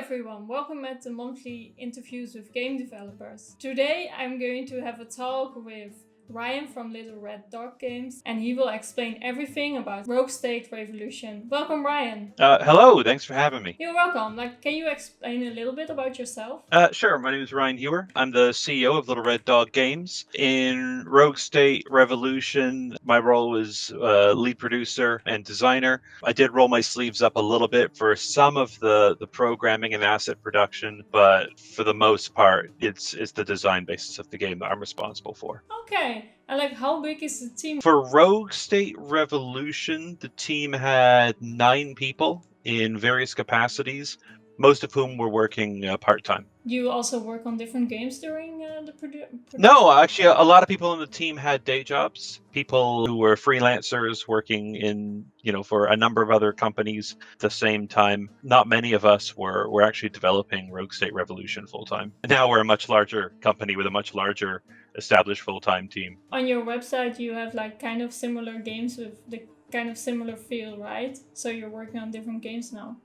everyone, welcome at the monthly interviews with game developers. Today I'm going to have a talk with Ryan from Little Red Dog Games, and he will explain everything about Rogue State Revolution. Welcome, Ryan. Hello, thanks for having me. You're welcome. Can you explain a little bit about yourself? Sure, my name is Ryan Hewer. I'm the CEO of Little Red Dog Games. In Rogue State Revolution, my role was lead producer and designer. I did roll my sleeves up a little bit for some of the programming and asset production, but for the most part, it's the design basis of the game that I'm responsible for. Okay, and how big is the team? For Rogue State Revolution, the team had 9 people in various capacities, most of whom were working part-time. You also work on different games during the production? No, actually, a lot of people on the team had day jobs. People who were freelancers working in, for a number of other companies at the same time. Not many of us were actually developing Rogue State Revolution full-time. Now we're a much larger company with a much larger established full-time team. On your website, you have kind of similar games with the kind of similar feel, right? So you're working on different games now.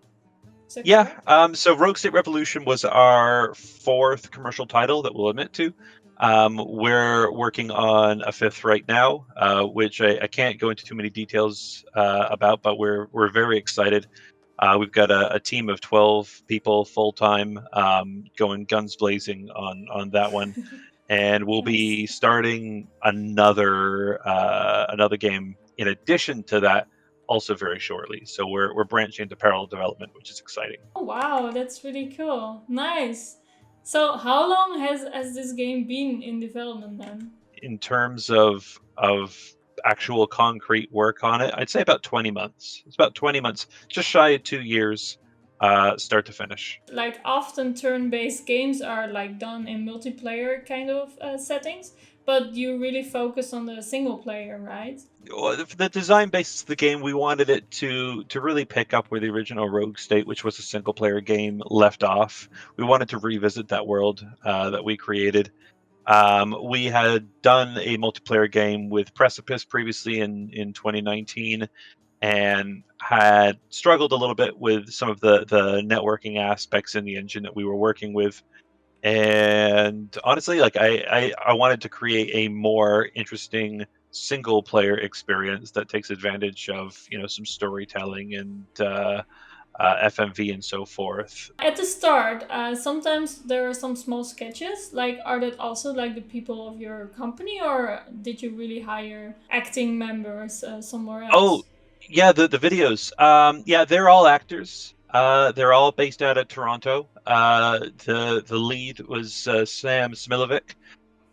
Yeah, so Rogue State Revolution was our 4th commercial title that we'll admit to. We're working on a 5th right now, which I can't go into too many details about, but we're very excited. We've got a team of 12 people full-time going guns blazing on that one. And we'll be starting another game in addition to that also very shortly. So we're branching into parallel development, which is exciting. Oh wow, that's really cool. Nice. So how long has this game been in development then? In terms of actual concrete work on it, I'd say about 20 months. It's about 20 months, just shy of 2 years, start to finish. Often turn-based games are done in multiplayer kind of settings, but you really focus on the single player, right? The design basis of the game, we wanted it to really pick up where the original Rogue State, which was a single player game, left off. We wanted to revisit that world that we created. We had done a multiplayer game with Precipice previously in 2019 and had struggled a little bit with some of the networking aspects in the engine that we were working with. And honestly, I wanted to create a more interesting single player experience that takes advantage of some storytelling and FMV and so forth. At the start, sometimes there are some small sketches. Are that also the people of your company, or did you really hire acting members somewhere else? Oh, yeah, the videos. Yeah, they're all actors. They're all based out of Toronto. The lead was Sam Smilovic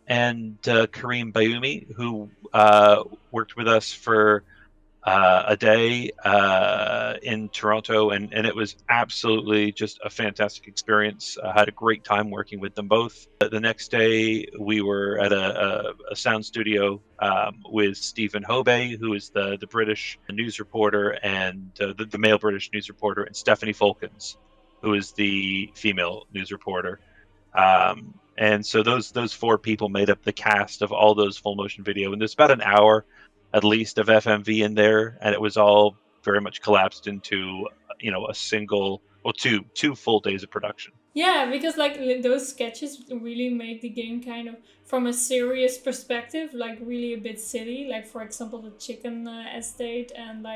and Kareem Bayoumi, who worked with us for a day in Toronto, and it was absolutely just a fantastic experience. I had a great time working with them both. The next day, we were at a sound studio with Stephen Hobey, who is the British news reporter, and the male British news reporter, and Stephanie Folkens, who is the female news reporter. And so those 4 people made up the cast of all those full motion video, and there's about an hour at least of FMV in there, and it was all very much collapsed into a single, well, two full days of production. Yeah, because those sketches really make the game kind of from a serious perspective, really a bit silly. For example, the chicken estate and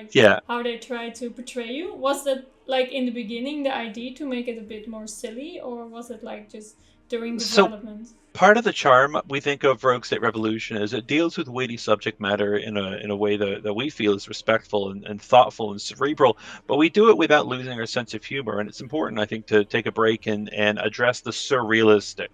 how they try to portray you. Was that in the beginning the idea to make it a bit more silly, or was it just during development? Part of the charm, we think, of Rogue State Revolution is it deals with weighty subject matter in a way that we feel is respectful and thoughtful and cerebral, but we do it without losing our sense of humor. And it's important, I think, to take a break and address the surrealistic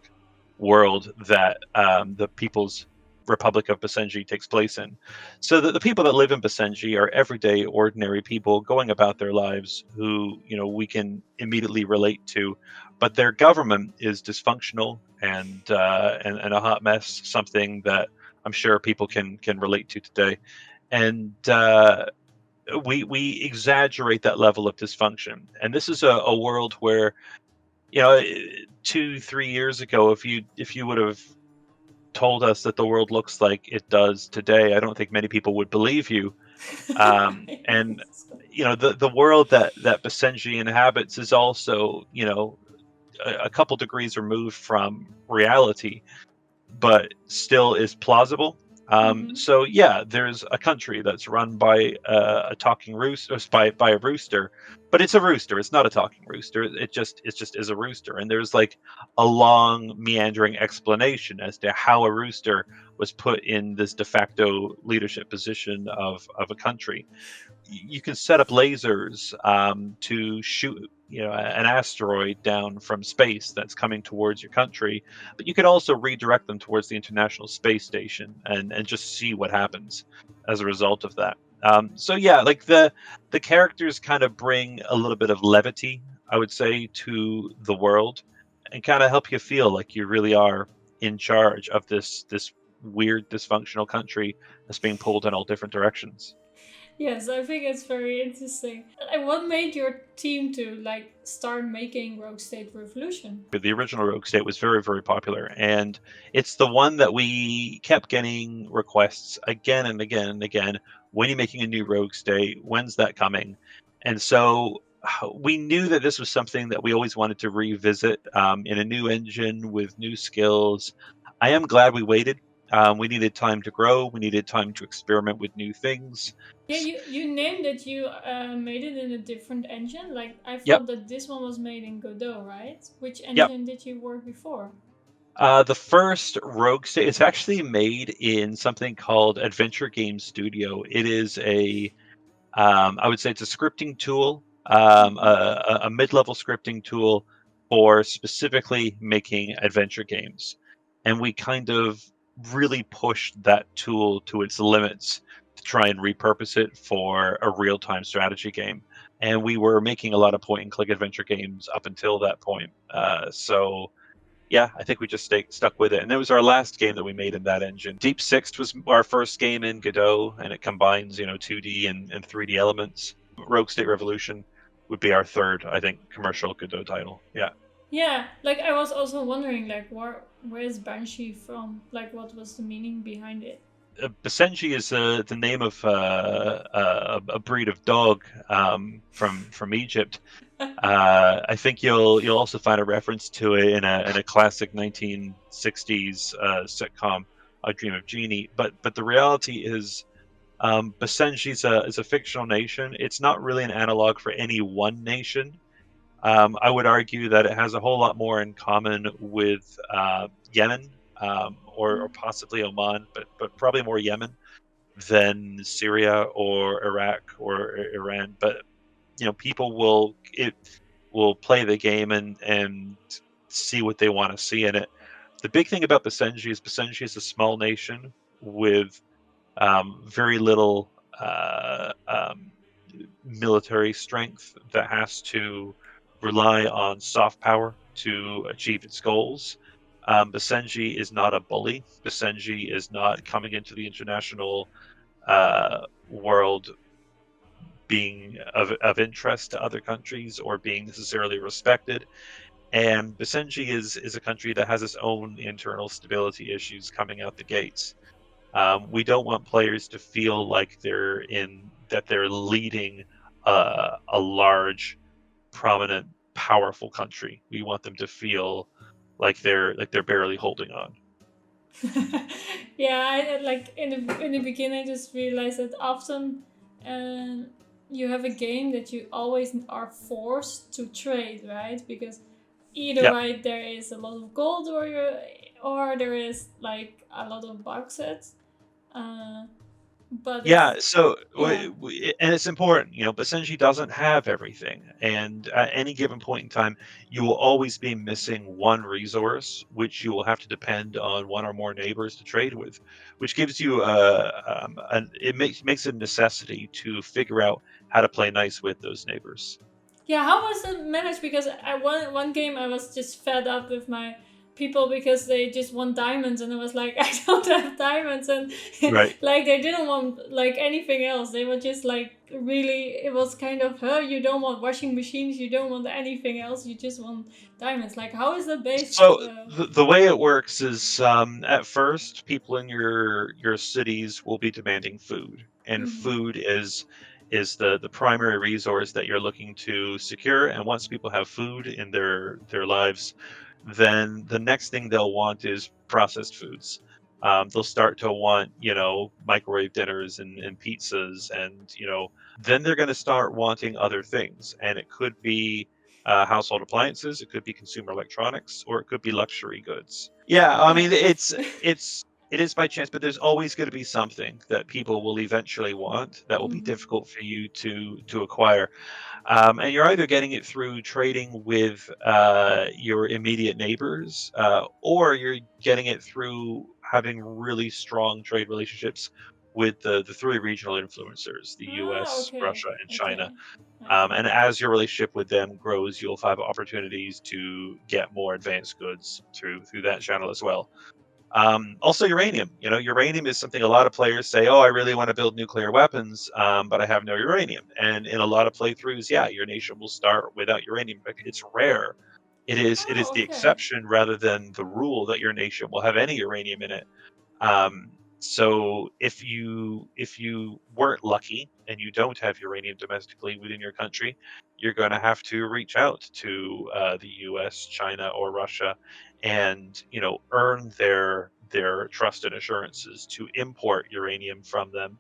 world that the People's Republic of Basenji takes place in. So that the people that live in Basenji are everyday, ordinary people going about their lives who, we can immediately relate to, but their government is dysfunctional and a hot mess, something that I'm sure people can relate to today. And we exaggerate that level of dysfunction. And this is a world where, 2-3 years ago, if you would have told us that the world looks like it does today, I don't think many people would believe you. And the world that Basenji inhabits is also a couple degrees removed from reality, but still is plausible. So yeah, there's a country that's run by a talking rooster, by a rooster, but it's a rooster. It's not a talking rooster. It just is a rooster, and there's like a long meandering explanation as to how a rooster was put in this de facto leadership position of a country. You can set up lasers to shoot an asteroid down from space that's coming towards your country, but you could also redirect them towards the International Space Station and just see what happens as a result of that. So yeah, like the characters kind of bring a little bit of levity, I would say, to the world, and kind of help you feel like you really are in charge of this weird dysfunctional country that's being pulled in all different directions. Yes, I think it's very interesting. And what made your team to like start making Rogue State Revolution? The original Rogue State was very, very popular, and it's the one that we kept getting requests again and again and again. When are you making a new Rogue State? When's that coming? And so we knew that this was something that we always wanted to revisit in a new engine with new skills. I am glad we waited. We needed time to grow. We needed time to experiment with new things. Yeah, you named it. You made it in a different engine. Like I Yep. thought that this one was made in Godot, right? Which Yep. engine did you work before? The first Rogue State is actually made in something called Adventure Game Studio. It is I would say it's a scripting tool, a mid-level scripting tool for specifically making adventure games. And we kind of really pushed that tool to its limits to try and repurpose it for a real-time strategy game. And we were making a lot of point-and-click adventure games up until that point. So yeah, I think we just stuck with it. And it was our last game that we made in that engine. Deep Six was our first game in Godot, and it combines, 2D and 3D elements. Rogue State Revolution would be our third, I think, commercial Godot title. Yeah. Yeah, like I was also wondering, like where is Banshee from? Like what was the meaning behind it? Basenji is the name of a breed of dog from Egypt. I think you'll also find a reference to it in a classic 1960s sitcom, A Dream of Jeannie. But the reality is, Basenji is a fictional nation. It's not really an analog for any one nation. I would argue that it has a whole lot more in common with Yemen, or possibly Oman, but probably more Yemen than Syria or Iraq or Iran. But people will play the game and see what they want to see in it. The big thing about Basenji is a small nation with very little military strength that has to rely on soft power to achieve its goals. Basenji is not a bully. Basenji is not coming into the international world being of interest to other countries or being necessarily respected. And Basenji is a country that has its own internal stability issues coming out the gates. We don't want players to feel like they're leading a large, prominent, powerful country. We want them to feel like they're barely holding on. Yeah, like in the beginning, I just realized that often you have a game that you always are forced to trade, right? Because either Yep. right there is a lot of gold, or there is like a lot of bauxite. Uh, but Yeah, it's so yeah. and it's important, Basenji doesn't have everything, and at any given point in time, you will always be missing one resource, which you will have to depend on one or more neighbors to trade with, which gives you it makes it a necessity to figure out how to play nice with those neighbors. Yeah, how was it managed? Because I one game I was just fed up with my people because they just want diamonds, and I was like, I don't have diamonds, and Right. like they didn't want like anything else. They were just like really. It was kind of, you don't want washing machines, you don't want anything else, you just want diamonds. Like how is that based? So the way it works is, at first, people in your cities will be demanding food. and food is the primary resource that you're looking to secure. And once people have food in their lives, then the next thing they'll want is processed foods. They'll start to want, microwave dinners and pizzas, and then they're going to start wanting other things. And it could be household appliances, it could be consumer electronics, or it could be luxury goods. Yeah, I mean, it is by chance, but there's always going to be something that people will eventually want that will be difficult for you to acquire. And you're either getting it through trading with your immediate neighbors, or you're getting it through having really strong trade relationships with the three regional influencers, the US, Okay. Russia, and China. Okay. And as your relationship with them grows, you'll have opportunities to get more advanced goods through that channel as well. Also, uranium. Uranium is something a lot of players say, "Oh, I really want to build nuclear weapons, but I have no uranium." And in a lot of playthroughs, yeah, your nation will start without uranium. In fact, it's rare. It is the Okay. exception rather than the rule that your nation will have any uranium in it. So if you weren't lucky and you don't have uranium domestically within your country, you're going to have to reach out to the U.S., China, or Russia, and earn their trust and assurances to import uranium from them.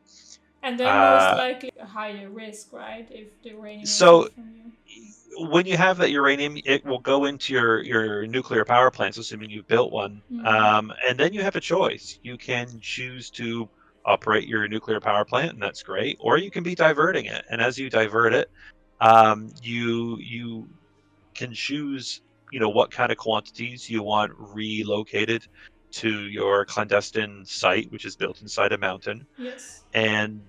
And they're most Uh, likely a higher risk, right? If the uranium is so not from you. when you have that uranium, it will go into your nuclear power plants, assuming you've built one. And then you have a choice. You can choose to operate your nuclear power plant, and that's great, or you can be diverting it. And as you divert it, you can choose, what kind of quantities you want relocated to your clandestine site, which is built inside a mountain. Yes. And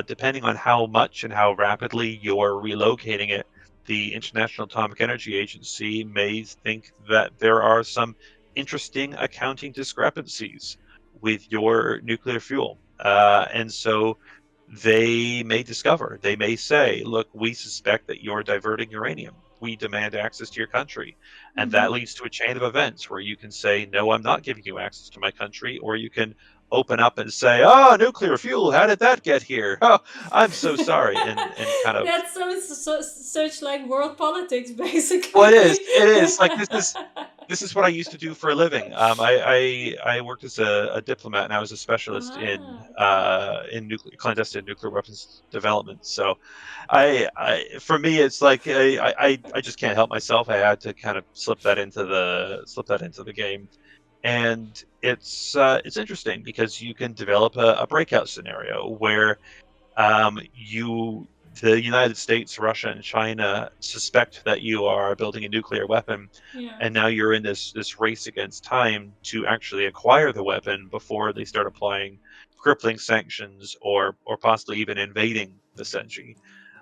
depending on how much and how rapidly you're relocating it, the International Atomic Energy Agency may think that there are some interesting accounting discrepancies with your nuclear fuel. And so they may say, look, we suspect that you're diverting uranium. We demand access to your country. And that leads to a chain of events where you can say, no, I'm not giving you access to my country, or you can open up and say, "Oh, nuclear fuel, how did that get here? Oh, I'm so sorry," and kind of. That's such like world politics, Well, basically. it is like this is what I used to do for a living. I worked as a diplomat, and I was a specialist Okay. in clandestine nuclear weapons development. So, for me, it's like I just can't help myself. I had to kind of slip that into the game. And it's interesting because you can develop a breakout scenario where you the United States, Russia, and China suspect that you are building a nuclear weapon, Yeah. and now you're in this race against time to actually acquire the weapon before they start applying crippling sanctions or possibly even invading Basenji.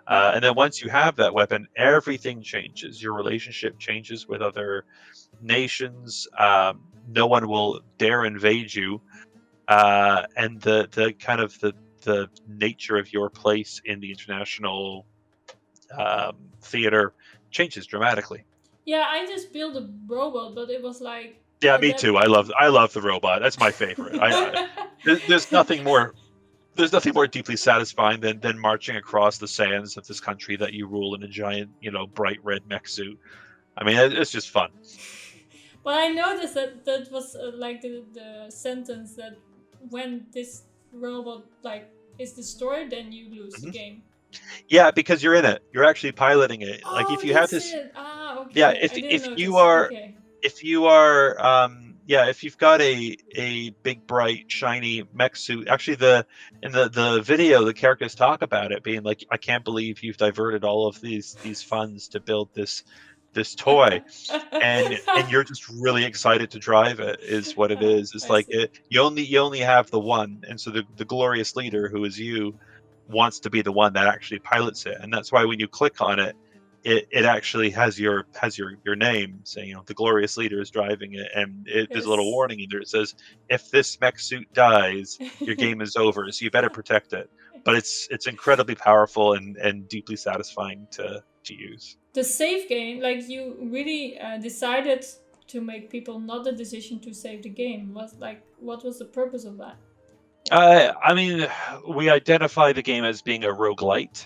Yeah. And then once you have that weapon, everything changes. Your relationship changes with other nations. No one will dare invade you, and the kind of the nature of your place in the international theater changes dramatically. Yeah, I just built a robot, but it was like Yeah, me that. too. I love the robot. That's my favorite. There's nothing more. There's nothing more deeply satisfying than marching across the sands of this country that you rule in a giant, bright red mech suit. I mean, it's just fun. But I noticed that was like the sentence that when this robot like is destroyed, then you lose the Mhm. game. Yeah, because you're in it. You're actually piloting it. Like if Oh, you have that's this, it. Ah, yeah. okay. If I didn't if you notice. are Okay. yeah, if you've got a big bright shiny mech suit, actually in the video the characters talk about it being like, I can't believe you've diverted all of these funds to build this toy, and you're just really excited to drive it is what it is. It's I like see. you only have the one, and so the glorious leader, who is you, wants to be the one that actually pilots it. And that's why when you click on it, it actually has your name saying, the glorious leader is driving it, and there's a little Yes. warning in there. It says, if this mech suit dies, your game is over, so you better protect it. But it's incredibly powerful and deeply satisfying to use. The save game, like you really decided to make people not the decision to save the game. Was like, what was the purpose of that? I mean, we identify the game as being a roguelite.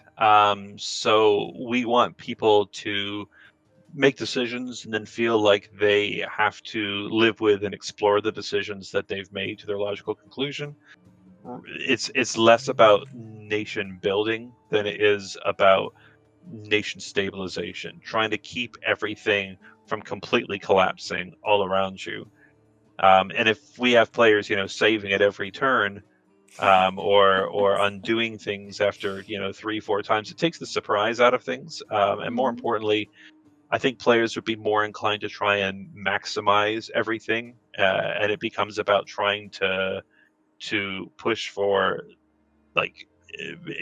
So we want people to make decisions and then feel like they have to live with and explore the decisions that they've made to their logical conclusion. It's less about nation building than it is about nation stabilization, trying to keep everything from completely collapsing all around you. And if we have players, saving at every turn, or undoing things after 3-4 times, it takes the surprise out of things. And more Mm-hmm. importantly, I think players would be more inclined to try and maximize everything, and it becomes about trying to push for like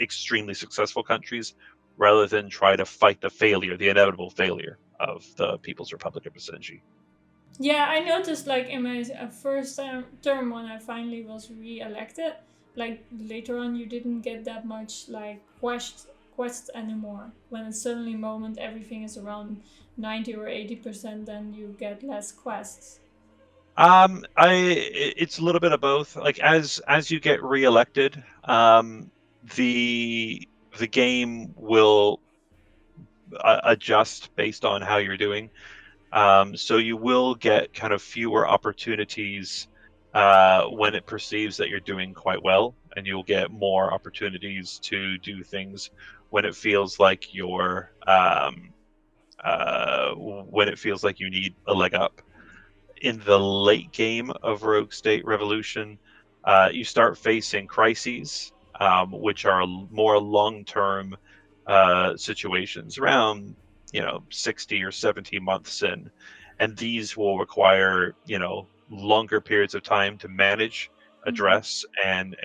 extremely successful countries rather than try to fight the inevitable failure of the People's Republic of Basenji. Yeah, I noticed like in my first term when I finally was re-elected, like later on you didn't get that much like quests anymore. When it's suddenly moment everything is around 90 or 80%, then you get less quests. It's a little bit of both. Like as you get reelected, the the game will adjust based on how you're doing. So you will get kind of fewer opportunities when it perceives that you're doing quite well, and you'll get more opportunities to do things when it feels like when it feels like you need a leg up. In the late game of Rogue State Revolution, you start facing crises, which are more long-term situations, around 60 or 70 months in, and these will require longer periods of time to manage, Mm-hmm. address, and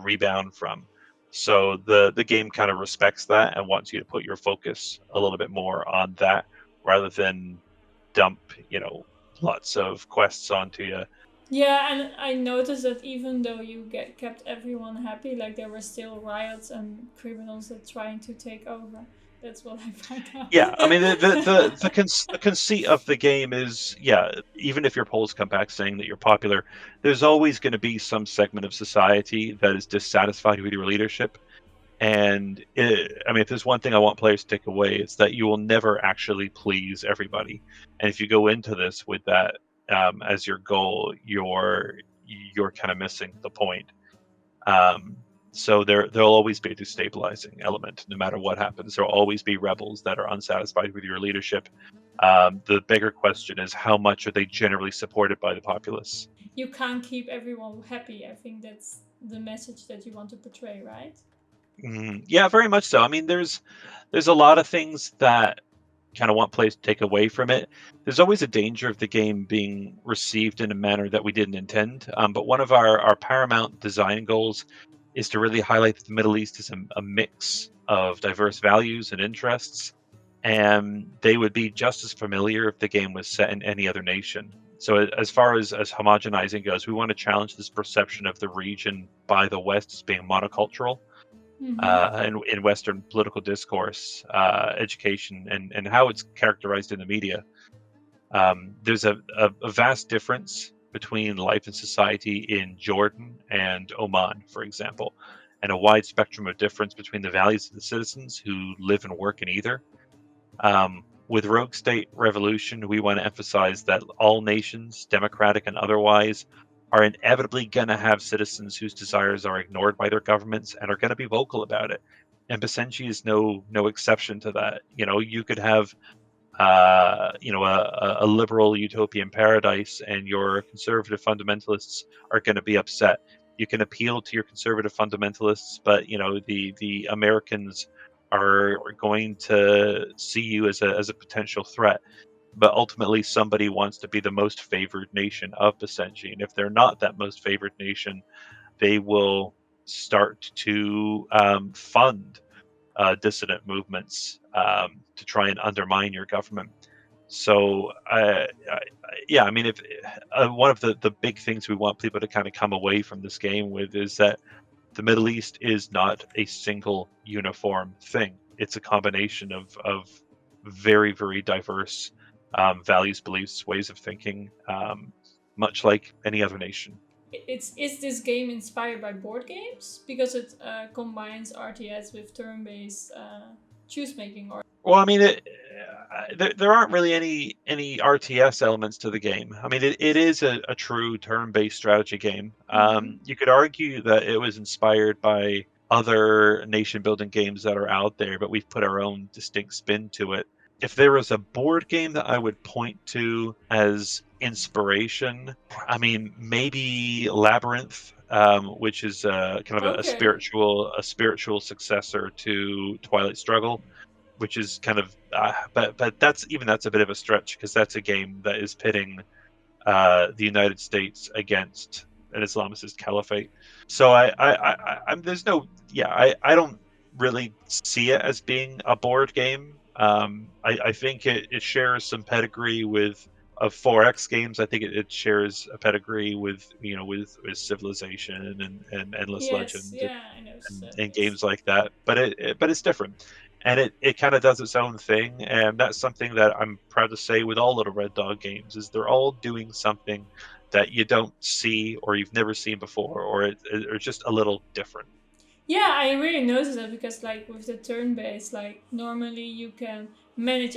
rebound from. So the game kind of respects that and wants you to put your focus a little bit more on that rather than dump lots of quests onto you. Yeah, and I noticed that even though you get kept everyone happy, like there were still riots and criminals that trying to take over. That's what I found out. Yeah, I mean the conceit of the game is, yeah, even if your polls come back saying that you're popular, there's always going to be some segment of society that is dissatisfied with your leadership. And I mean, if there's one thing I want players to take away, it's that you will never actually please everybody. And if you go into this with that as your goal, you're kind of missing the point. Um, so there'll always be a destabilizing element, no matter what happens. There'll always be rebels that are unsatisfied with your leadership. The bigger question is, how much are they generally supported by the populace? You can't keep everyone happy. I think that's the message that you want to portray, right? Yeah, very much so. I mean, there's a lot of things that kind of want players to take away from it. There's always a danger of the game being received in a manner that we didn't intend. But one of our paramount design goals is to really highlight that the Middle East is a mix of diverse values and interests, and they would be just as familiar if the game was set in any other nation. So as far as homogenizing goes, we want to challenge this perception of the region by the West as being monocultural Mm-hmm. in Western political discourse, education, and how it's characterized in the media. There's a vast difference between life and society in Jordan and Oman, for example, and a wide spectrum of difference between the values of the citizens who live and work in either. With Rogue State Revolution, we want to emphasize that all nations, democratic and otherwise, are inevitably going to have citizens whose desires are ignored by their governments and are going to be vocal about it. And Basenji is no exception to that. You could have a liberal utopian paradise, and your conservative fundamentalists are going to be upset. You can appeal to your conservative fundamentalists, but the Americans are going to see you as a potential threat. But ultimately, somebody wants to be the most favored nation of Basenji, and if they're not that most favored nation, they will start to fund dissident movements to try and undermine your government. So, yeah, I mean, if one of the big things we want people to kind of come away from this game with is that the Middle East is not a single uniform thing. It's a combination of very, very diverse values, beliefs, ways of thinking, much like any other nation. is this game inspired by board games because it combines RTS with turn-based choose making? Or well, I mean, there aren't really any RTS elements to the game. I mean, it is a true turn-based strategy game. You could argue that it was inspired by other nation-building games that are out there, but we've put our own distinct spin to it. If there was a board game that I would point to as inspiration, I mean, maybe Labyrinth, which is kind of a spiritual successor to Twilight Struggle, which is kind of, but that's a bit of a stretch because that's a game that is pitting the United States against an Islamist caliphate. So I'm there's no, I don't really see it as being a board game. I think it shares some pedigree with of 4X games. I think it shares a pedigree with with Civilization and Endless yes, Legend yeah, I know and this. games like that. But it's different, and it kind of does its own thing, and that's something that I'm proud to say with all Little Red Dog games is they're all doing something that you don't see or you've never seen before, or just a little different. Yeah, I really noticed that because like with the turn based, like normally you can manage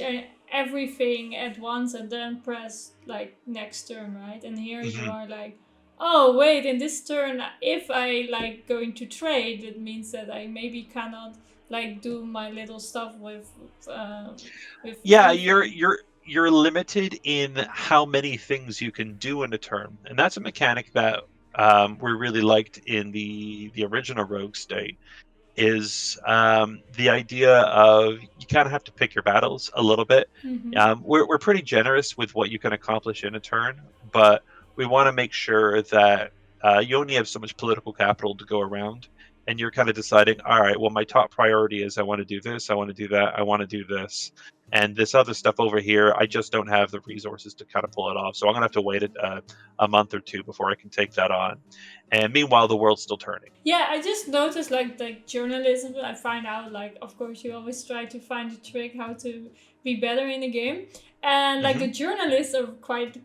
everything at once and then press like next turn, right? And here you Hmm. are like, oh wait, in this turn, if I like going to trade, it means that I maybe cannot like do my little stuff with Yeah, everything. you're limited in how many things you can do in a turn, and that's a mechanic that we really liked in the original Rogue State. Is the idea of you kind of have to pick your battles a little bit. Mm-hmm. We're pretty generous with what you can accomplish in a turn, but we want to make sure that you only have so much political capital to go around, and you're kind of deciding, all right, well, my top priority is I want to do this, I want to do that, I want to do this, and this other stuff over here, I just don't have the resources to kind of pull it off. So I'm gonna have to wait a month or two before I can take that on. And meanwhile, the world's still turning. Yeah, I just noticed like journalism. I find out like of course you always try to find a trick how to be better in the game, and like Hmm. the journalists are quite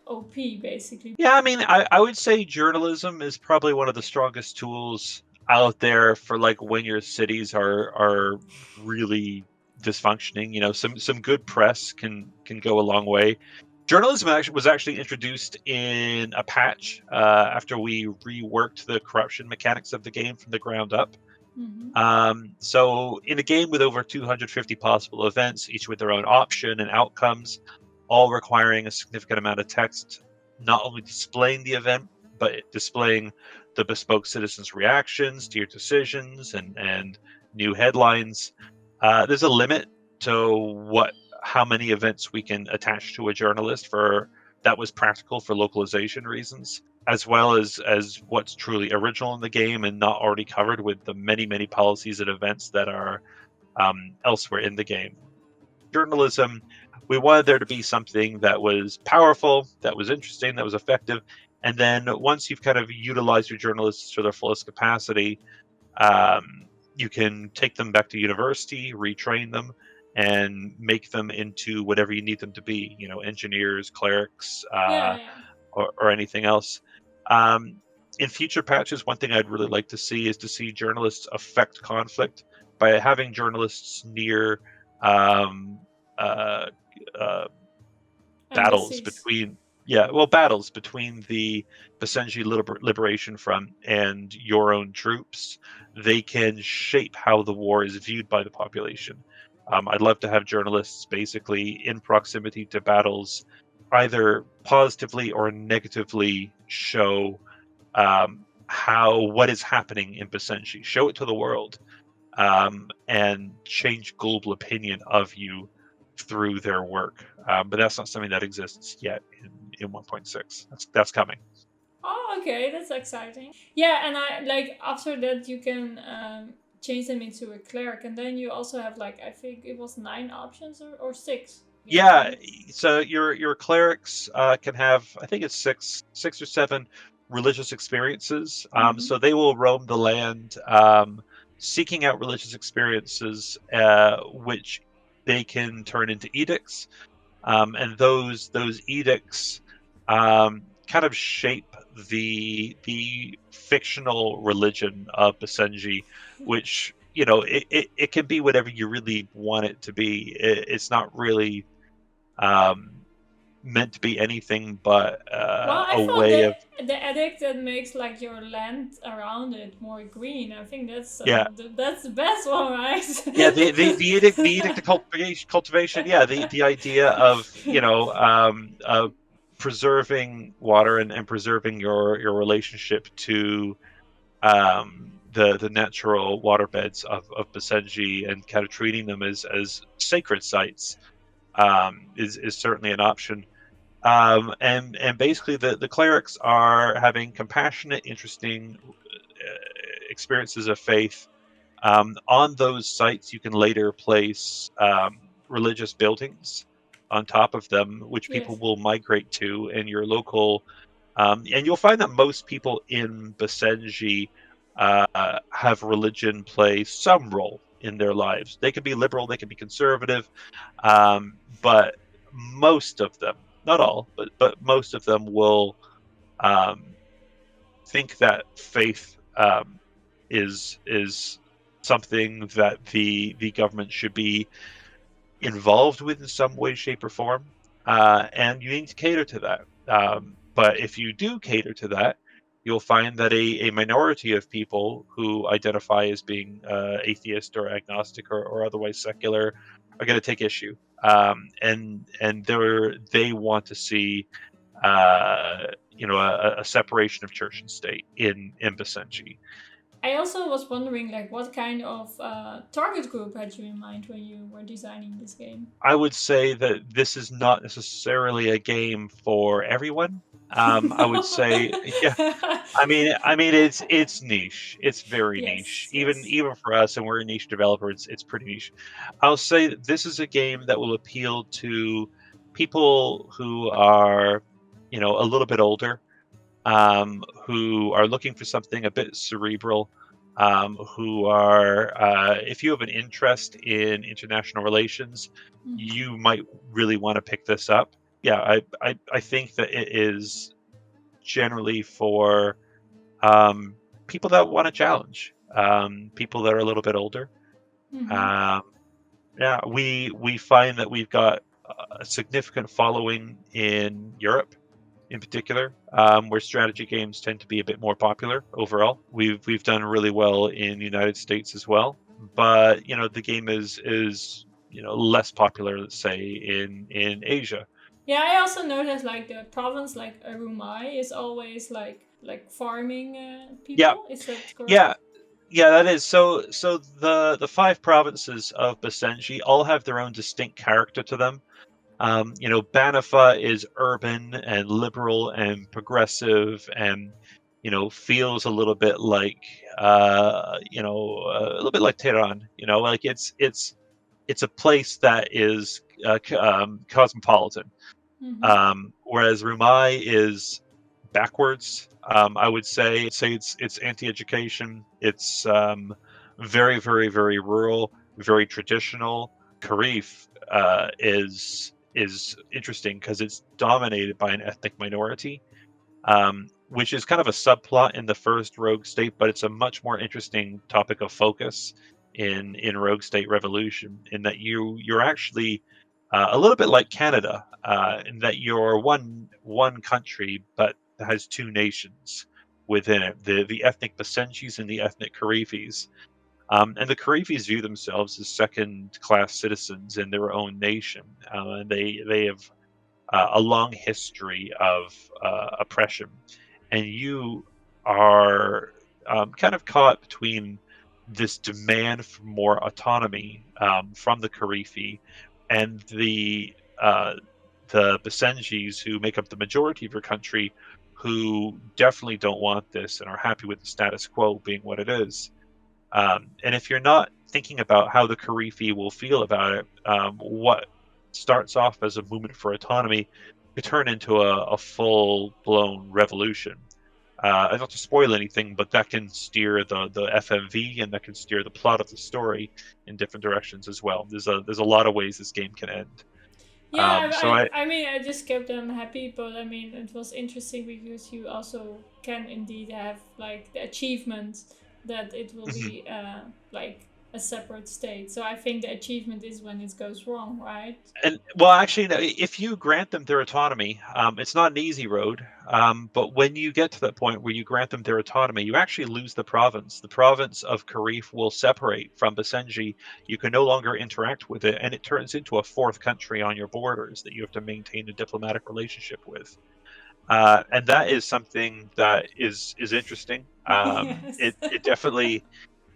OP basically. Yeah, I mean, I would say journalism is probably one of the strongest tools out there for like when your cities are really dysfunctioning. You know, some good press can go a long way. Journalism was actually introduced in a patch after we reworked the corruption mechanics of the game from the ground up. Mm-hmm. So in a game with over 250 possible events, each with their own option and outcomes, all requiring a significant amount of text, not only displaying the event, but displaying the bespoke citizens' reactions to your decisions and new headlines. There's a limit to how many events we can attach to a journalist for that was practical for localization reasons, as well as what's truly original in the game and not already covered with the many policies and events that are elsewhere in the game. Journalism, we wanted there to be something that was powerful, that was interesting, that was effective, and then once you've kind of utilized your journalists to their fullest capacity, you can take them back to university, retrain them, and make them into whatever you need them to be. You know, engineers, clerics, Yeah, yeah. or anything else. Um, in future patches, one thing I'd really like to see is to see journalists affect conflict by having journalists near um, uh, uh, battles Embassies. between battles between the Basenji Liberation Front and your own troops. They can shape how the war is viewed by the population. I'd love to have journalists basically in proximity to battles, either positively or negatively show how what is happening in Basenji. Show it to the world, and change global opinion of you through their work. But that's not something that exists yet in 1.6. That's coming. Oh, okay, that's exciting. Yeah, and I like after that you can change them into a cleric, and then you also have like I think it was 9 options or six. Yeah, Yeah, right. so your clerics can have, I think it's six or seven religious experiences. Mm-hmm. So they will roam the land, seeking out religious experiences, which they can turn into edicts. And those edicts kind of shape the fictional religion of Basenji, which, you know, it can be whatever you really want it to be. It's not really meant to be anything but Well, I a thought way of the edict that makes like your land around it more green. I think yeah. that's the best one, right? Yeah, the edict of cultivation. Yeah, the idea of, you know, preserving water and preserving your relationship to the natural waterbeds of Basenji, and kind of treating them as sacred sites is certainly an option. And basically the clerics are having compassionate, interesting experiences of faith. On those sites, you can later place religious buildings on top of them, which people Yes. will migrate to, and your local. And you'll find that most people in Basenji have religion play some role in their lives. They can be liberal, they can be conservative, but most of them, not all, but most of them will um, think that faith is something that the government should be involved with in some way, shape, or form, and you need to cater to that. But if you do cater to that, you'll find that a minority of people who identify as being atheist or agnostic or otherwise secular are going to take issue, and they want to see you know, a separation of church and state in Basenji. I also was wondering, like, what kind of target group had you in mind when you were designing this game? I would say that this is not necessarily a game for everyone. I would No. say, yeah. I mean, it's niche. It's very niche. Yes, yes. Even for us, and we're a niche developer, it's pretty niche. I'll say that this is a game that will appeal to people who are, you know, a little bit older, who are looking for something a bit cerebral, who are, if you have an interest in international relations, Mm-hmm. you might really want to pick this up. Yeah, I think that it is generally for um, people that want a challenge, people that are a little bit older. Mm-hmm. Um, yeah, we find that we've got a significant following in Europe in particular, where strategy games tend to be a bit more popular overall. We've done really well in the United States as well, but you know the game is you know less popular, let's say in Asia. Yeah, I also noticed like the province like Arumai is always like farming Yeah, people. Is that yeah, correct? yeah. That is so. The five provinces of Basenji all have their own distinct character to them. You know, Banafa is urban and liberal and progressive, and you know feels a little bit like you know a little bit like Tehran. You know, like it's a place that is cosmopolitan. Mm-hmm. Whereas Rumai is backwards. I would say it's anti-education. It's very rural, very traditional. Karif is interesting because it's dominated by an ethnic minority, which is kind of a subplot in the first Rogue State, but it's a much more interesting topic of focus in Rogue State Revolution. In that you're actually a little bit like Canada, in that you're one country, but has two nations within it: the ethnic Basenjis and the ethnic Karifis. And the Karifis view themselves as second-class citizens in their own nation, and they have a long history of oppression, and you are kind of caught between this demand for more autonomy from the Karifi and the Basenjis, who make up the majority of your country, who definitely don't want this and are happy with the status quo being what it is. And if you're not thinking about how the Karifi will feel about it, what starts off as a movement for autonomy could turn into a full blown revolution. Not to spoil anything, but that can steer the FMV, and that can steer the plot of the story in different directions as well. There's a lot of ways this game can end. Yeah, So I mean, I just kept them happy, but I mean, it was interesting because you also can indeed have like the achievement that it will be like a separate state. So I think the achievement is when it goes wrong, right? And well, actually, no, if you grant them their autonomy, it's not an easy road. But when you get to that point where you grant them their autonomy, you actually lose the province. The province of Karif will separate from Basenji. You can no longer interact with it, and it turns into a fourth country on your borders that you have to maintain a diplomatic relationship with. And that is something that is interesting. Yes.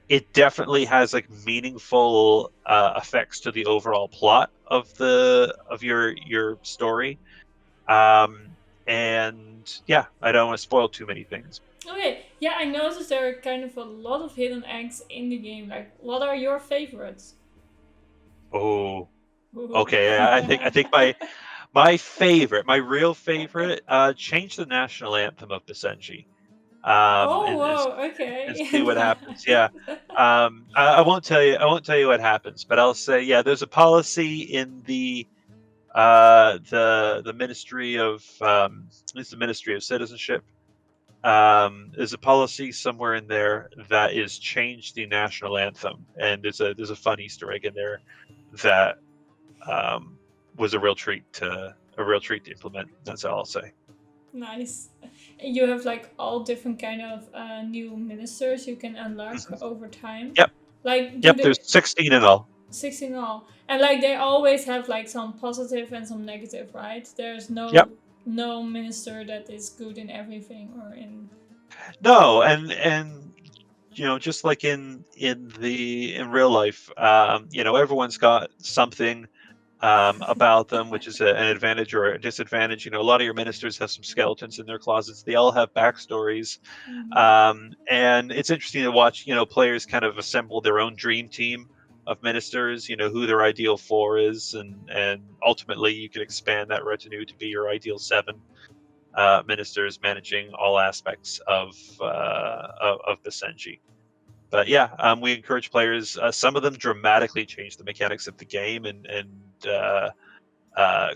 It definitely has like meaningful effects to the overall plot of your story. And yeah, I don't want to spoil too many things. Okay, yeah, I noticed there are kind of a lot of hidden eggs in the game. Like, what are your favorites? Oh, Ooh. okay. I think my real favorite, change the national anthem of Basenji. Oh, And whoa, and okay. see what happens. Yeah. I won't tell you. I won't tell you what happens, but I'll say, yeah. There's a policy in the Ministry of it's the Ministry of Citizenship. There's a policy somewhere in there that is change the national anthem, and there's a fun Easter egg in there that was a real treat to implement. That's all I'll say. Nice. And you have like all different kind of new ministers you can unlock Mhm. over time. Yep, Like, do yep. There's they 16 in all. 16 all? And like they always have like some positive and some negative, right? There's Yep. no minister that is good in everything or in. No, and just like in real life, everyone's got something about them, which is an advantage or a disadvantage. A lot of your ministers have some skeletons in their closets. They all have backstories, Mhm. and it's interesting to watch. Players kind of assemble their own dream team of ministers. Who their ideal four is, and ultimately you can expand that retinue to be your ideal seven ministers managing all aspects of Basenji. But yeah, we encourage players. Some of them dramatically change the mechanics of the game and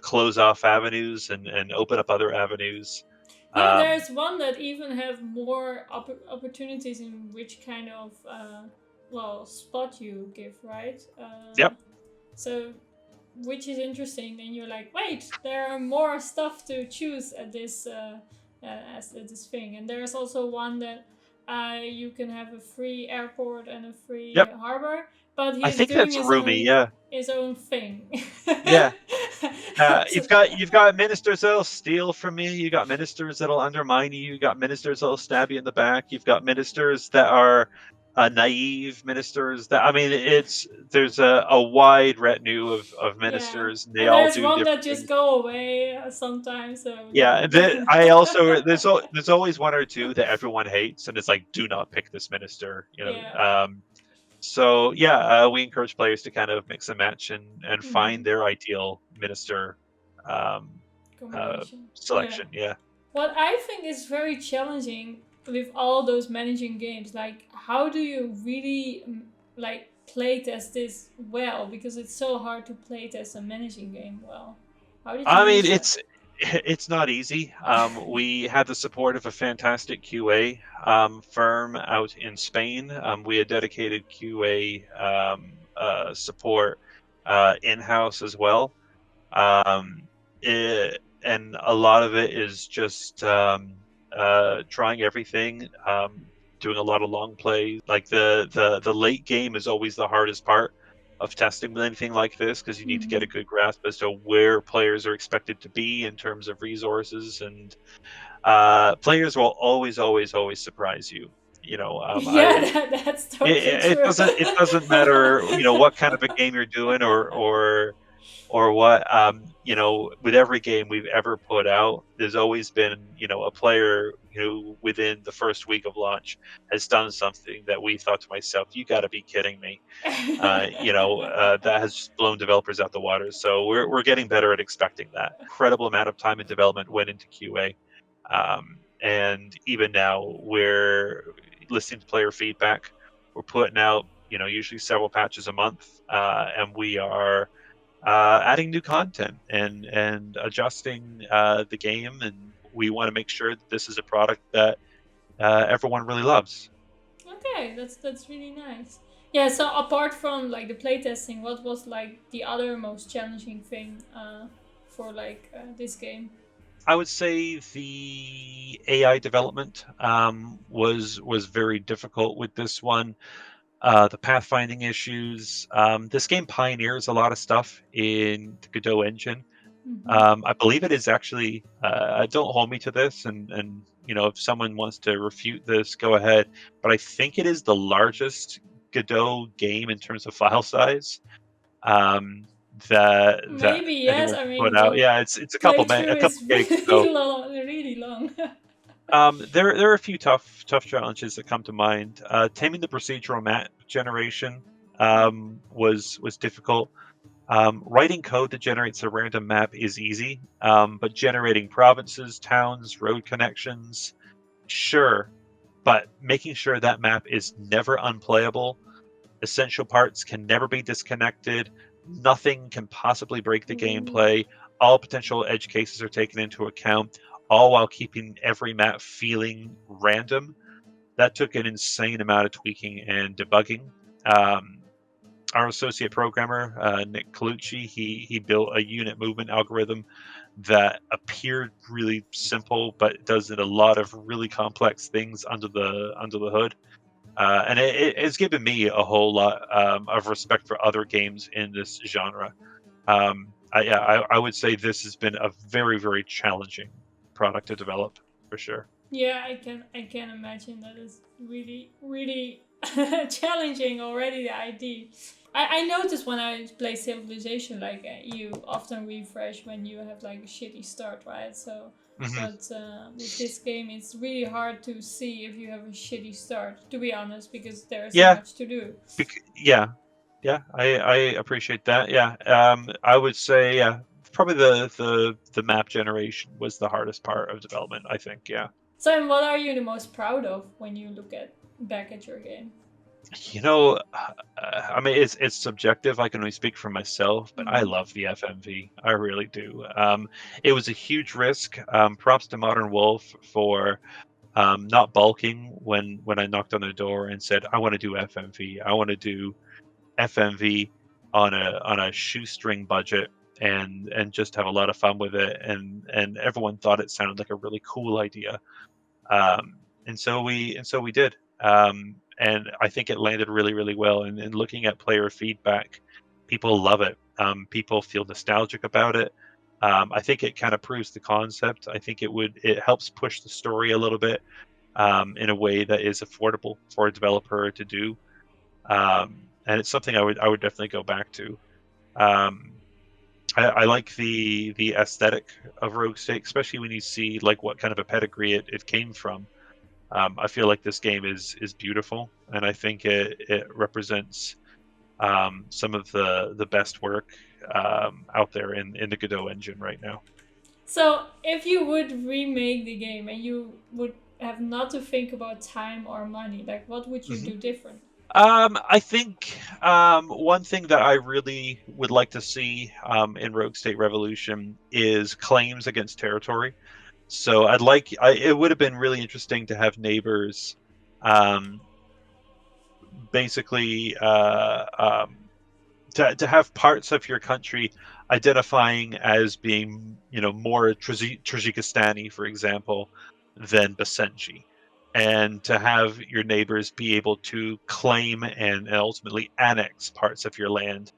close off avenues and open up other avenues. Yeah, Um, there's one that even have more opportunities in which kind of well spot you give, right? yep. So which is interesting. And you're like, wait, there are more stuff to choose at this as at this thing. And there's also one that you can have a free airport and a free Yep. harbor, but I he's think doing that's Rumi. Yeah. his own thing. Yeah. So, You've got ministers that'll steal from you. You got ministers that'll undermine you. You got ministers that'll stab you in the back. You've got ministers that are naive ministers. That I mean, there's a wide retinue of yeah, ministers, and they and all there's do one that different just things. go away sometimes. So Yeah, and I also there's always one or two that everyone hates, and it's like, do not pick this minister. yeah. So yeah, we encourage players to kind of mix and match and find Mhm. their ideal minister um, Combination. Yeah. selection. Yeah. What I think is very challenging with all those managing games, like how do you really like playtest this well? Because it's so hard to playtest a managing game well. How did you I mean, manage that? it's not easy. We had the support of a fantastic QA firm out in Spain. We had dedicated QA support in-house as well. And a lot of it is just trying everything, doing a lot of long plays. Like the late game is always the hardest part of testing with anything like this, because you need to get a Mm-hmm. good grasp as to where players are expected to be in terms of resources, and players will always, always, always surprise you. Yeah, that's totally It true. doesn't matter, what kind of a game you're doing or what. With every game we've ever put out, there's always been, a player who within the first week of launch has done something that we thought to myself, you got to be kidding me. That has just blown developers out the water. So we're getting better at expecting that. Incredible amount of time and development went into QA. And even now we're listening to player feedback. We're putting out, usually several patches a month, and we are adding new content and adjusting the game, and we want to make sure that this is a product that everyone really loves. Okay, that's really nice. Yeah. So apart from like the playtesting, what was like the other most challenging thing for like this game? I would say the AI development was very difficult with this one. The pathfinding issues. This game pioneers a lot of stuff in the Godot engine. Mm-hmm. I believe it is actually. Don't hold me to this, and if someone wants to refute this, go ahead. But I think it is the largest Godot game in terms of file size that Maybe yes. anyone's I mean put out. the Yeah, it's playthrough a couple is gigs. really So long, really long. there are a few tough challenges that come to mind. Taming the procedural map generation was difficult. Writing code that generates a random map is easy, but generating provinces, towns, road connections, sure, but making sure that map is never unplayable, essential parts can never be disconnected, nothing can possibly break the Ooh. gameplay, all potential edge cases are taken into account, all while keeping every map feeling random. That took an insane amount of tweaking and debugging. Um, our associate programmer, Nick Colucci, he built a unit movement algorithm that appeared really simple, but does a lot of really complex things under the hood. And it's given me a whole lot of respect for other games in this genre. I would say this has been a very, very challenging product to develop for sure. Yeah, I can imagine that is really really challenging already. The idea. I noticed when I play Civilization, like you often refresh when you have like a shitty start, right? So, Hmm. but with this game, it's really hard to see if you have a shitty start. To be honest, because there is so Yeah, much to do. yeah, yeah. I appreciate that. Yeah, I would say yeah, probably the map generation was the hardest part of development. I think. Yeah. So, and what are you the most proud of when you look at back at your game? You know, I mean, it's subjective. I can only speak for myself, but I Mm. love the FMV. I really do. It was a huge risk. Props to Modern Wolf for not balking when I knocked on their door and said, "I want to do FMV. I want to do FMV on a shoestring budget and just have a lot of fun with it." And everyone thought it sounded like a really cool idea. And so we did. And I think it landed really, really well. And looking at player feedback, people love it. People feel nostalgic about it. I think it kind of proves the concept. I think it helps push the story a little bit in a way that is affordable for a developer to do. And it's something I would definitely go back to. Um, I like the aesthetic of Rogue State, especially when you see like what kind of a pedigree it came from. I feel like this game is beautiful, and I think it represents some of the best work out there in the Godot engine right now. So, if you would remake the game and you would have not to think about time or money, like what would you Hmm. do different? I think one thing that I really would like to see in Rogue State Revolution is claims against territory. So it would have been really interesting to have neighbors um, basically to have parts of your country identifying as being, more Tajikistani, for example, than Basenji, and to have your neighbors be able to claim and ultimately annex parts of your land.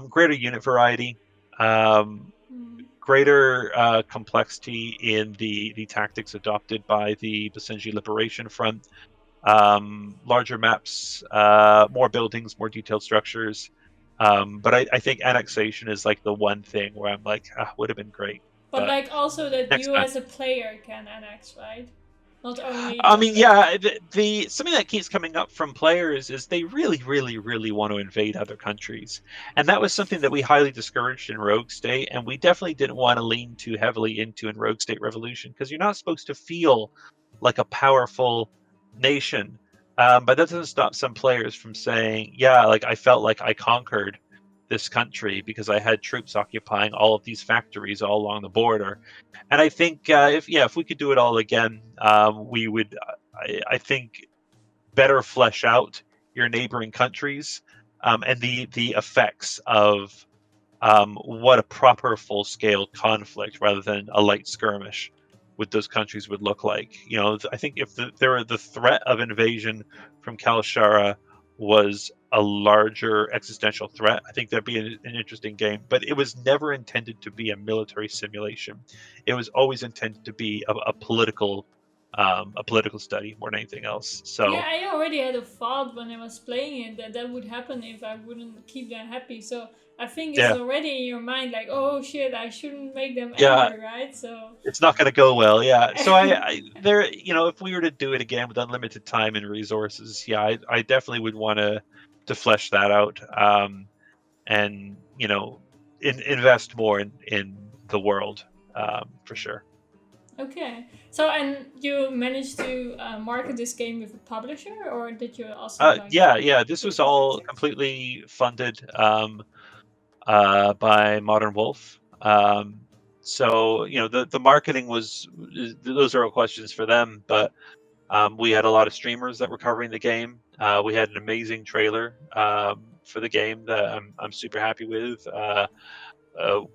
Greater unit variety, um, Hmm. greater complexity in the tactics adopted by the Basenji Liberation Front, larger maps, more buildings, more detailed structures. But I think annexation is like the one thing where I'm like, would have been great, But but like also that next you time. as a player can annex, right? Not only I the mean, player. yeah, the something that keeps coming up from players is they really, really, really want to invade other countries, and that was something that we highly discouraged in Rogue State, and we definitely didn't want to lean too heavily into in Rogue State Revolution because you're not supposed to feel like a powerful nation. But that doesn't stop some players from saying, "Yeah, like I felt like I conquered." this country because I had troops occupying all of these factories all along the border. And I think if we could do it all again, we would. I think better flesh out your neighboring countries and the effects of what a proper full scale conflict rather than a light skirmish with those countries would look like. I think if the threat of invasion from Kalashara was a larger existential threat, I think that'd be an interesting game. But it was never intended to be a military simulation. It was always intended to be a political study more than anything else. Yeah, So I already had a thought when I was playing it that that would happen if I wouldn't keep them happy. So I think it's yeah, already in your mind, like, oh shit, I shouldn't make them yeah, angry, right? So. it's not going to go well. Yeah. So there, if we were to do it again with unlimited time and resources, yeah, I definitely would want to flesh that out. And invest more in the world, for sure. Okay. So, and you managed to market this game with a publisher, or did you also like Yeah. This put was your all budget? completely funded by Modern Wolf. So the marketing was those are all questions for them, but we had a lot of streamers that were covering the game. We had an amazing trailer for the game that I'm super happy with.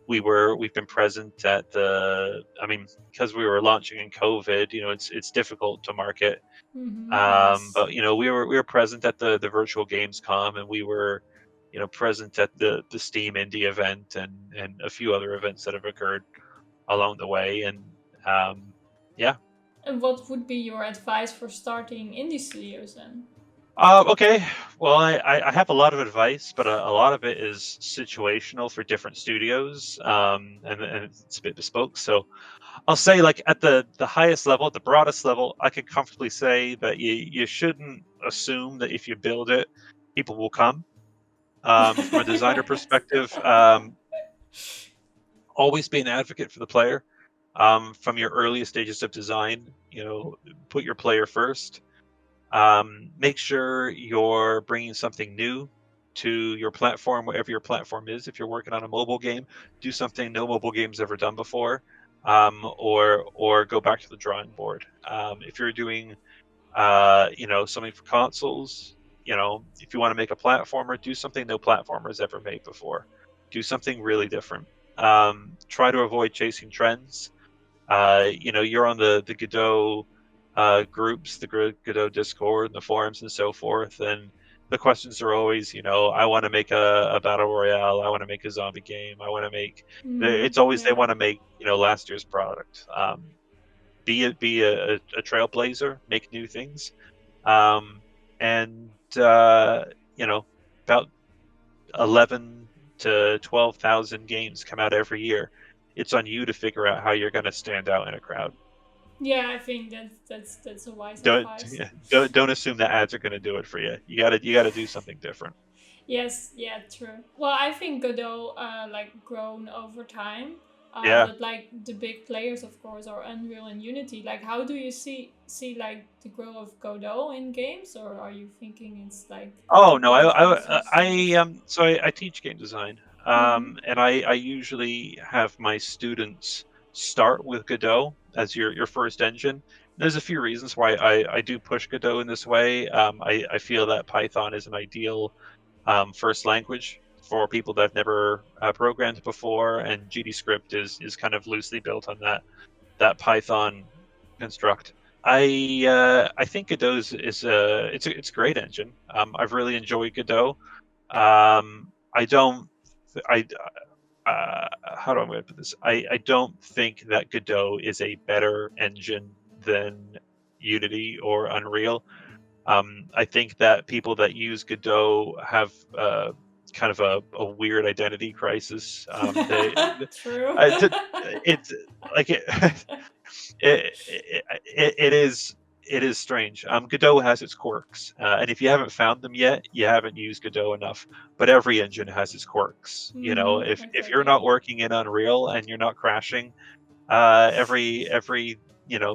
We've been present at because we were launching in COVID, it's difficult to market. Mm-hmm. Yes. But we were present at the virtual Gamescom, and we were, present at the Steam Indie event and a few other events that have occurred along the way. And yeah. And what would be your advice for starting indie studios then? Okay. Well, I have a lot of advice, but a lot of it is situational for different studios, and it's a bit bespoke. So I'll say, like, at the highest level, at the broadest level, I could comfortably say that you shouldn't assume that if you build it, people will come. From a designer perspective, always be an advocate for the player. From your earliest stages of design, put your player first. Make sure you're bringing something new to your platform, whatever your platform is. If you're working on a mobile game, do something no mobile game's ever done before, or go back to the drawing board. If you're doing, something for consoles, if you want to make a platformer, do something no platformer's ever made before. Do something really different. Try to avoid chasing trends. You're on the Godot groups, the Godot Discord, and the forums, and so forth. And the questions are always, I want to make a battle royale. I want to make a zombie game. I want to make. Mm-hmm. It's always they Yeah. want to make, last year's product. Be a trailblazer. Make new things. And about 11 to 12,000 games come out every year. It's on you to figure out how you're going to stand out in a crowd. Yeah, I think that's a wise don't advice. yeah, don't assume that ads are going to do it for you. You got to do something different. Yes, yeah, true. Well, I think Godot like grown over time. Yeah. But like the big players, of course, are Unreal and Unity. Like, how do you see like the growth of Godot in games, or are you thinking it's like Oh no, going towards those studios? I teach game design, Mm-hmm. and I usually have my students start with Godot as your first engine. There's a few reasons why I do push Godot in this way. I feel that Python is an ideal first language for people that have never programmed before, and GDScript is kind of loosely built on that Python construct. I think Godot it's a great engine. I've really enjoyed Godot. I don't I How do I want to put this? I don't think that Godot is a better engine than Unity or Unreal. I think that people that use Godot have kind of a weird identity crisis. True. I, it's like it, it is strange. Godot has its quirks, and if you haven't found them yet, you haven't used Godot enough. But every engine has its quirks. Mm-hmm. If you're Exactly. not working in Unreal and you're not crashing, every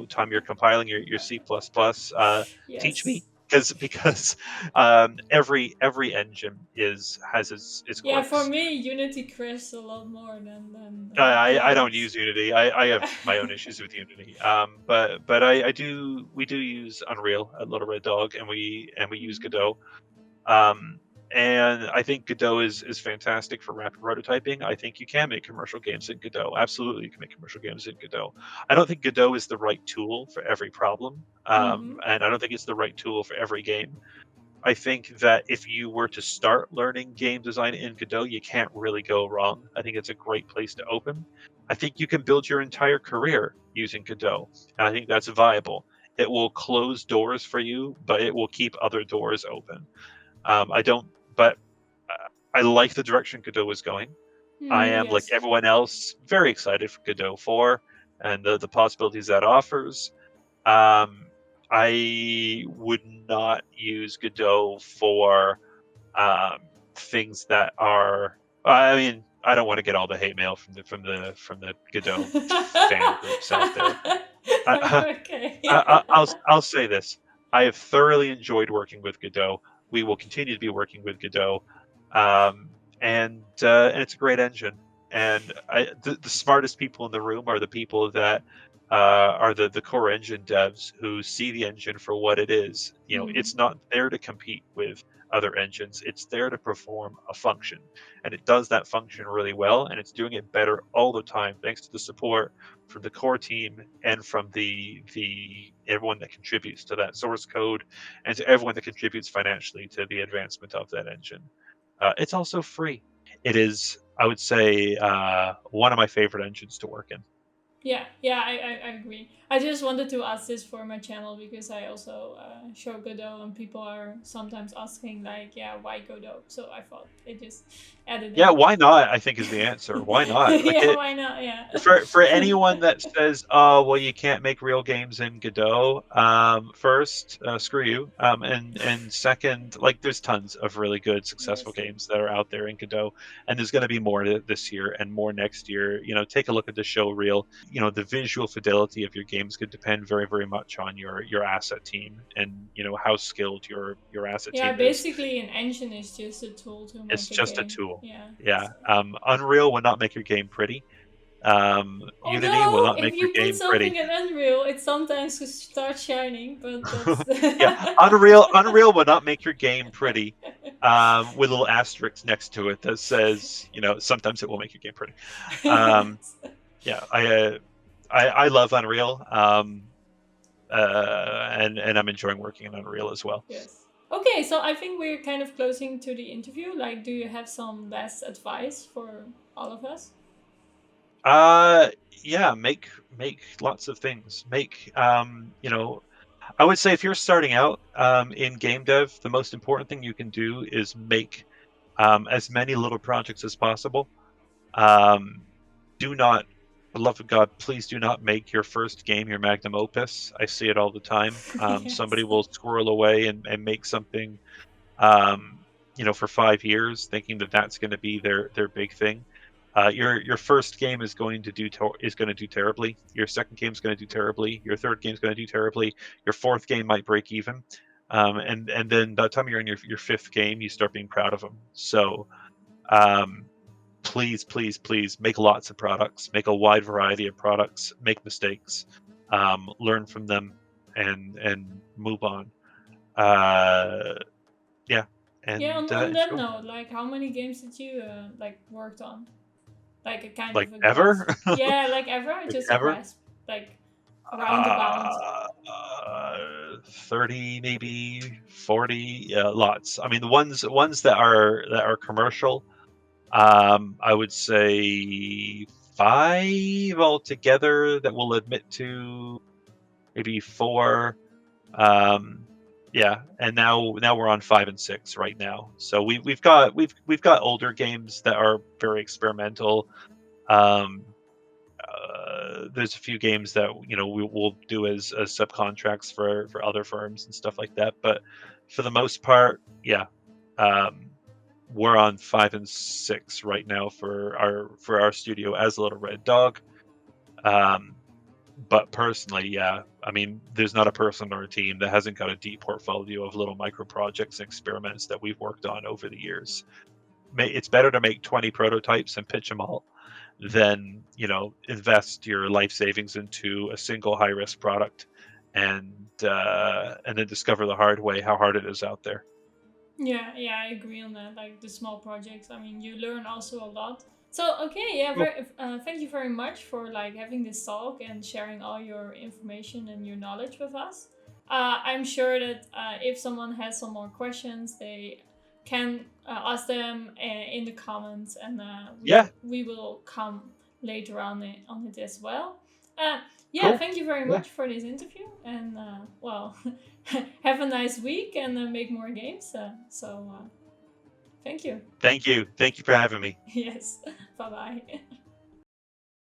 time you're compiling your C++, teach me, Yes. because every engine has its For quirks. me, Unity crashed a lot more than I don't Cleric's. use Unity. I have my own issues with Unity. But I do we do use Unreal at Little Red Dog, and we use Godot. And I think Godot is fantastic for rapid prototyping. I think you can make commercial games in Godot. Absolutely, you can make commercial games in Godot. I don't think Godot is the right tool for every problem, and I don't think it's the right tool for every game. I think that if you were to start learning game design in Godot, you can't really go wrong. I think it's a great place to open. I think you can build your entire career using Godot, and I think that's viable. It will close doors for you, but it will keep other doors open. I don't, but I like the direction Godot is going. I am, like Yes. everyone else, very excited for Godot 4 and the possibilities that offers. I would not use Godot for things that are. I mean, I don't want to get all the hate mail from the Godot fan groups out there. Okay. I'll say this: I have thoroughly enjoyed working with Godot. We will continue to be working with Godot, and it's a great engine. And the smartest people in the room are the people that are the core engine devs who see the engine for what it is. It's not there to compete with other engines. It's there to perform a function, and it does that function really well, and it's doing it better all the time thanks to the support from the core team and from the everyone that contributes to that source code, and to everyone that contributes financially to the advancement of that engine. It's also free. It is, I would say, one of my favorite engines to work in. I agree. I just wanted to ask this for my channel because I also show Godot and people are sometimes asking like, yeah, why Godot? So I thought it just added Yeah, in. why not? I think is the answer. Why not? Like Yeah, why not? Yeah. for anyone that says, "Oh, well, you can't make real games in Godot," first, screw you. And second, like there's tons of really good, successful Yes. games that are out there in Godot, and there's going to be more this year and more next year. Take a look at the show reel. The visual fidelity of your games could depend very, very much on your asset team, and how skilled your asset Yeah, team is. basically an engine is just a tool to It's make a just a game. tool. Yeah. Yeah. So. Unreal will not make your game pretty. Unity will Although, not if make your you put game pretty. something in Unreal, it sometimes starts shining, but that's. Yeah, Unreal will not make your game pretty. With a little asterisk next to it that says, sometimes it will make your game pretty. Um, Yes. yeah, I love Unreal, and I'm enjoying working in Unreal as well. Yes. Okay, so I think we're kind of closing to the interview. Like, do you have some last advice for all of us? Yeah, make lots of things. I would say if you're starting out in game dev, the most important thing you can do is make as many little projects as possible. Um, do not, for the love of God, please do not make your first game your magnum opus. I see it all the time. Yes. Somebody will squirrel away and make something, um, for 5 years, thinking that that's going to be their big thing. Your first game is going to do terribly. Your second game is going to do terribly. Your third game is going to do terribly. Your fourth game might break even, and then by the time you're in your fifth game, you start being proud of them. So. Um, Please, please, please make lots of products, make a wide variety of products, make mistakes, learn from them, and move on. Yeah, Yeah. and On that enjoy. note, like, how many games did you like worked on? Like a kind Like of a ever, grasp. Yeah, like ever, like just a ever. grasp, like roundabout. 30, maybe 40. Lots. I mean, the ones that are commercial. I would say 5 altogether that we'll admit to, maybe 4. Um, yeah, and now we're on 5 and 6 right now. So we've got older games that are very experimental. Um, there's a few games that we'll do as subcontracts for other firms and stuff like that. But for the most part, yeah. Um, we're on 5 and 6 right now for our studio as Little Red Dog. But personally, yeah, I mean, there's not a person on our team that hasn't got a deep portfolio of little micro projects and experiments that we've worked on over the years. It's better to make 20 prototypes and pitch them all than, invest your life savings into a single high risk product and then discover the hard way how hard it is out there. Yeah, I agree on that. Like the small projects, I mean, you learn also a lot. So okay, yeah, Cool. thank you very much for like having this talk and sharing all your information and your knowledge with us. I'm sure that if someone has some more questions, they can ask them in the comments, and we will come later on it as well. Yeah, Cool. thank you very much for this interview, and well, have a nice week and make more games. Thank you. Thank you for having me. Yes. Bye bye.